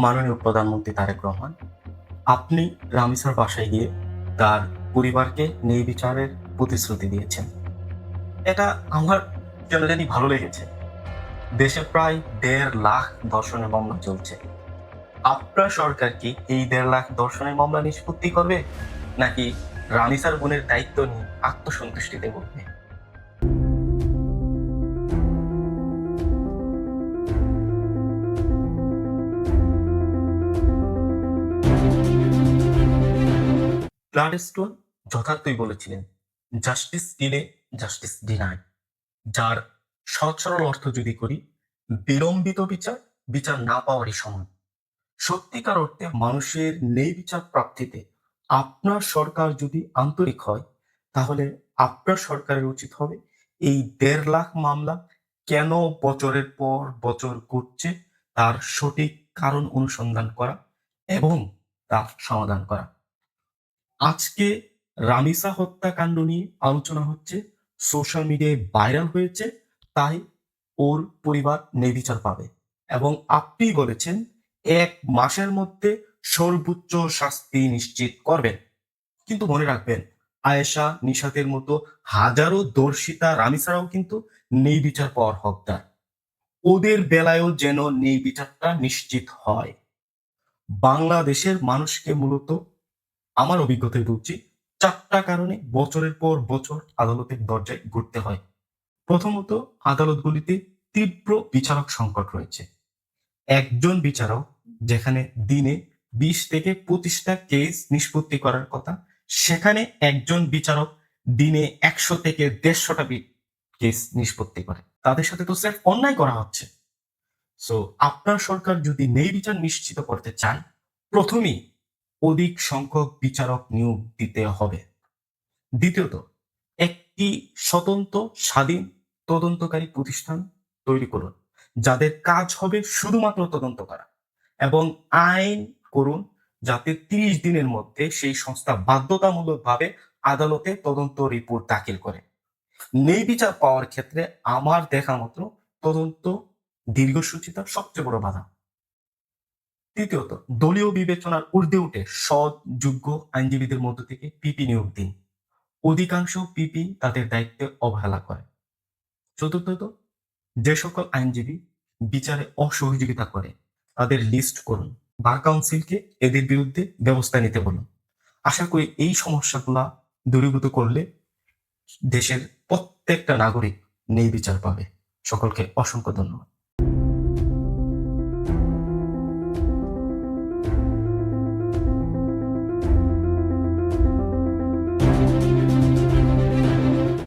মাননীয় প্রধানমন্ত্রী তারেক রহমান, আপনি রামিসার বাসায় গিয়ে তার পরিবারকে ন্যায়বিচারের প্রতিশ্রুতি দিয়েছেন। এটা আমার কেন জানি ভালো লেগেছে। দেশে প্রায় 1.5 লাখ ধর্ষণের মামলা চলছে। আপনার সরকার কি এই 1.5 লাখ ধর্ষণের মামলা নিষ্পত্তি করবে, নাকি রামিসার বোনের দায়িত্ব নিয়ে আত্মসন্তুষ্টিতে বলবে? গ্লাডস্টোন যথার্থই বলেছিলেন, জাস্টিস ডিলে, জাস্টিস ডিনাই। যার সহজ সরল অর্থ যদি করি, বিলম্বিত বিচার বিচার না পাওয়ারই সমান। সত্যিকার অর্থে মানুষের ন্যায় বিচার প্রাপ্তিতে আপনার সরকার যদি আন্তরিক হয়, তাহলে আপনার সরকারের উচিত হবে এই 1.5 লাখ মামলা কেন বছরের পর বছর ঘটছে তার সঠিক কারণ অনুসন্ধান করা এবং তা সমাধান করা। আজকে রামিসা হত্যাকাণ্ড নিয়ে আলোচনা হচ্ছে, সোশ্যাল মিডিয়ায় ভাইরাল হয়েছে, তাই ওর পরিবার ন্যায়বিচার পাবে। এবং আপনি বলেছেন 1 মাসের মধ্যে সর্বোচ্চ শাস্তি নিশ্চিত করবেন। কিন্তু মনে রাখবেন, আয়েশা নিশাতের মতো হাজারো দর্শিতা রামিসারাও কিন্তু ন্যায়বিচার পাওয়ার হকদার। ওদের বেলায়ও যেন ন্যায়বিচারটা নিশ্চিত হয়। বাংলাদেশের মানুষকে মূলত, আমার অভিজ্ঞতায় বলছি, 4টা কারণে বছরের পর বছর আদালতের দরজায় ঘুরতে হয়। প্রথমত, আদালতগুলিতে তীব্র বিচারক সংকট রয়েছে। একজন বিচারক যেখানে দিনে 20 থেকে 25টা কেস নিষ্পত্তি করার কথা, সেখানে একজন বিচারক দিনে 100 থেকে 150টা কেস নিষ্পত্তি করে। তাদের সাথে তো স্যার অন্যায় করা হচ্ছে। সো আপনার সরকার যদি ন্যায় বিচার নিশ্চিত করতে চান, প্রথমেই অধিক সংখ্যক বিচারক নিয়োগ দিতে হবে। দ্বিতীয়ত, একটি স্বতন্ত্র স্বাধীন তদন্তকারী প্রতিষ্ঠান তৈরি করুন, যাদের কাজ হবে শুধুমাত্র তদন্ত করা, এবং আইন করুন যাতে 30 দিনের মধ্যে সেই সংস্থা বাধ্যতামূলকভাবে আদালতে তদন্ত রিপোর্ট দাখিল করে। ন্যায় বিচার পাওয়ার ক্ষেত্রে আমার দেখা মতো তদন্ত দীর্ঘসূচিতা সবচেয়ে বড় বাধা। তৃতীয়ত, দলীয় বিবেচনার ঊর্ধ্বে উঠে সৎ যোগ্য আইনজীবীদের মধ্য থেকে পিপি নিয়োগ দিন। অধিকাংশ পিপি তাদের দায়িত্বে অবহেলা করে। চতুর্থত, যে সকল আইনজীবী বিচারে অসহযোগিতা করে তাদের লিস্ট করুন। বার কাউন্সিলকে এদের বিরুদ্ধে ব্যবস্থা নিতে বলুন। আশা করি এই সমস্যাগুলা দূরীভূত করলে দেশের প্রত্যেকটা নাগরিক ন্যায় বিচার পাবে। সকলকে অসংখ্য ধন্যবাদ।